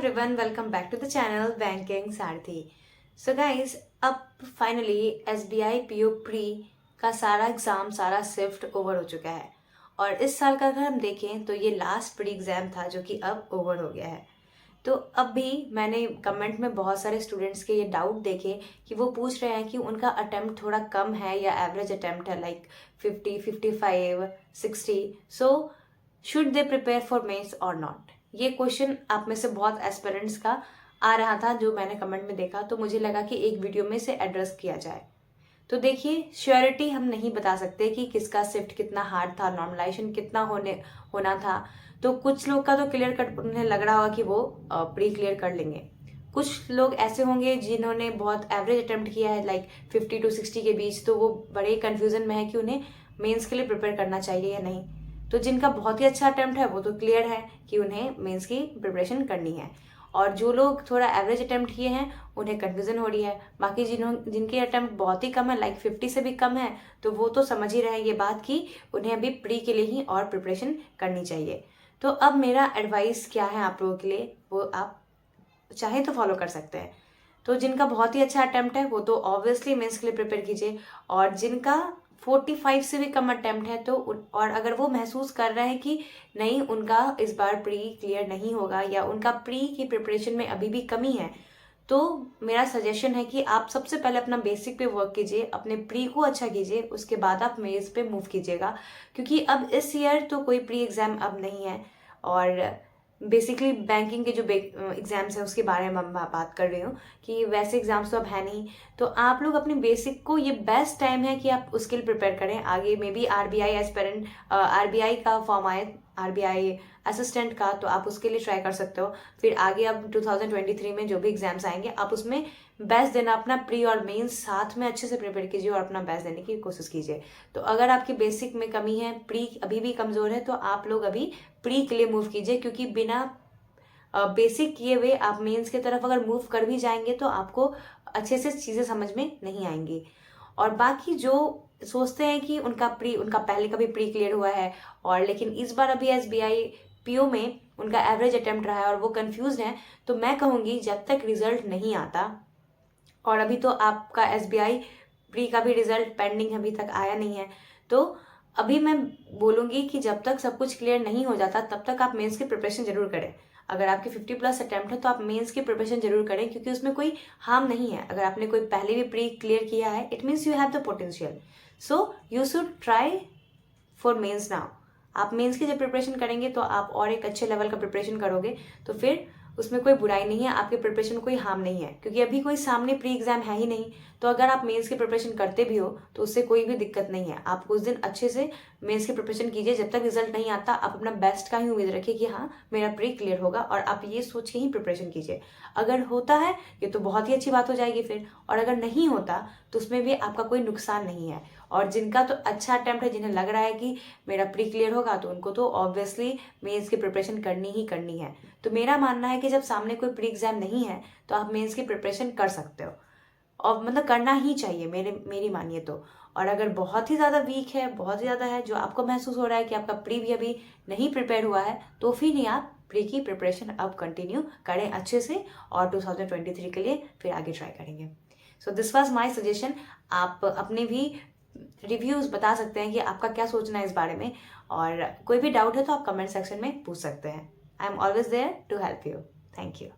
everyone, welcome back to the channel Banking Sarthi. So guys, अब finally SBI PO pre का सारा exam सारा shift over हो चुका है और इस साल का अगर हम देखें तो ये लास्ट प्री एग्ज़ाम था जो कि अब ओवर हो गया है। तो अब भी मैंने कमेंट में बहुत सारे स्टूडेंट्स के ये डाउट देखे कि वो पूछ रहे हैं कि उनका अटेम्प्ट थोड़ा कम है या एवरेज अटेम्प्ट है like 50, 55, 60. So should they prepare for mains or not. ये क्वेश्चन आप में से बहुत एस्पिरेंट्स का आ रहा था जो मैंने कमेंट में देखा, तो मुझे लगा कि एक वीडियो में से एड्रेस किया जाए। तो देखिए, श्योरिटी हम नहीं बता सकते कि किसका शिफ्ट कितना हार्ड था, नॉर्मलाइजेशन कितना होना था। तो कुछ लोग का तो क्लियर कट उन्हें लग रहा होगा कि वो प्री क्लियर कर लेंगे। कुछ लोग ऐसे होंगे जिन्होंने बहुत एवरेज अटेम्प्ट किया है लाइक 50 to 60 के बीच, तो वो बड़े कंफ्यूजन में है कि उन्हें मेंस के लिए प्रिपेयर करना चाहिए या नहीं। तो जिनका बहुत ही अच्छा अटेम्प्ट है वो तो क्लियर है कि उन्हें मेंस की प्रिपरेशन करनी है, और जो लोग थोड़ा एवरेज अटेम्प्ट किए हैं उन्हें कन्फ्यूजन हो रही है। बाकी जिनके अटेम्प्ट बहुत ही कम है लाइक 50 से भी कम है, तो वो तो समझ ही रहे हैं ये बात कि उन्हें अभी प्री के लिए ही और प्रिपरेशन करनी चाहिए। तो अब मेरा एडवाइस क्या है आप लोगों के लिए, वो आप चाहे तो फॉलो कर सकते हैं। तो जिनका बहुत ही अच्छा अटेम्प्ट है वो तो ऑब्वियसली मेंस के लिए प्रिपेयर कीजिए, और जिनका 45 से भी कम अटेम्प्ट है तो और अगर वो महसूस कर रहे हैं कि नहीं उनका इस बार प्री क्लियर नहीं होगा या उनका प्री की प्रिपरेशन में अभी भी कमी है, तो मेरा सजेशन है कि आप सबसे पहले अपना बेसिक पे वर्क कीजिए, अपने प्री को अच्छा कीजिए, उसके बाद आप मेंस पे मूव कीजिएगा। क्योंकि अब इस ईयर तो कोई प्री एग्ज़ाम अब नहीं है, और बेसिकली बैंकिंग के जो एग्ज़ाम्स हैं उसके बारे में मैं बात कर रही हूँ कि वैसे एग्ज़ाम्स तो अब है नहीं। तो आप लोग अपनी बेसिक को, ये बेस्ट टाइम है कि आप उसके लिए प्रिपेयर करें। आगे may be RBI aspirant, RBI का फॉर्म आए, RBI असिस्टेंट का, तो आप उसके लिए ट्राई कर सकते हो। फिर आगे अब 2023 में जो भी एग्जाम्स आएंगे आप उसमें बेस्ट देना, अपना प्री और मेंस साथ में अच्छे से प्रिपेयर कीजिए और अपना बेस्ट देने की कोशिश कीजिए। तो अगर आपकी बेसिक में कमी है, प्री अभी भी कमज़ोर है, तो आप लोग अभी प्री के लिए मूव कीजिए। क्योंकि बिना बेसिक किए हुए आप मेंस की तरफ अगर मूव कर भी जाएंगे तो आपको अच्छे से चीज़ें समझ में नहीं आएंगी। और बाकी जो सोचते हैं कि उनका पहले का भी प्री क्लियर हुआ है और लेकिन इस बार अभी SBI PO में उनका एवरेज अटेम्प्ट रहा है और वो कंफ्यूज हैं, तो मैं कहूँगी जब तक रिजल्ट नहीं आता, और अभी तो आपका SBI प्री का भी रिजल्ट पेंडिंग अभी तक आया नहीं है, तो अभी मैं बोलूँगी कि जब तक सब कुछ क्लियर नहीं हो जाता तब तक आप मेंस की प्रिपरेशन जरूर करें। अगर आपके 50+ अटेम्प्ट है तो आप मेंस की प्रिपरेशन जरूर करें, क्योंकि उसमें कोई हार्म नहीं है। अगर आपने कोई पहले भी प्री क्लियर किया है, it means you have the potential, so you should try for mains now. आप मेंस की जब प्रिपरेशन करेंगे तो आप और एक अच्छे लेवल का प्रिपरेशन करोगे, तो फिर उसमें कोई बुराई नहीं है, आपके प्रिपरेशन में कोई हार्म नहीं है, क्योंकि अभी कोई सामने प्री एग्जाम है ही नहीं। तो अगर आप मेंस की प्रिपरेशन करते भी हो तो उससे कोई भी दिक्कत नहीं है। आप उस दिन अच्छे से मेंस की प्रिपरेशन कीजिए, जब तक रिजल्ट नहीं आता आप अपना बेस्ट का ही उम्मीद रखिए कि हाँ मेरा प्री क्लियर होगा, और आप ये सोच के ही प्रिपरेशन कीजिए। अगर होता है ये तो बहुत ही अच्छी बात हो जाएगी फिर, और अगर नहीं होता तो उसमें भी आपका कोई नुकसान नहीं है। और जिनका तो अच्छा अटेम्प्ट है, जिन्हें लग रहा है कि मेरा प्री क्लियर होगा, तो उनको तो ऑब्वियसली मेंस की प्रिपरेशन करनी ही करनी है। तो मेरा मानना है कि जब सामने कोई प्री एग्जाम नहीं है तो आप मेंस की प्रिपरेशन कर सकते हो, और मतलब करना ही चाहिए मेरी मानिए तो। और अगर बहुत ही ज़्यादा वीक है, बहुत ही ज़्यादा है, जो आपको महसूस हो रहा है कि आपका प्री भी अभी नहीं प्रिपेयर हुआ है, तो फिर नहीं, आप प्री की प्रिपरेशन अब कंटिन्यू करें अच्छे से, और 2023 के लिए फिर आगे ट्राई करेंगे। So this was my suggestion. आप अपने भी रिव्यूज़ बता सकते हैं कि आपका क्या सोचना है इस बारे में, और कोई भी डाउट है तो आप कमेंट सेक्शन में पूछ सकते हैं। I am always there to help you. Thank you.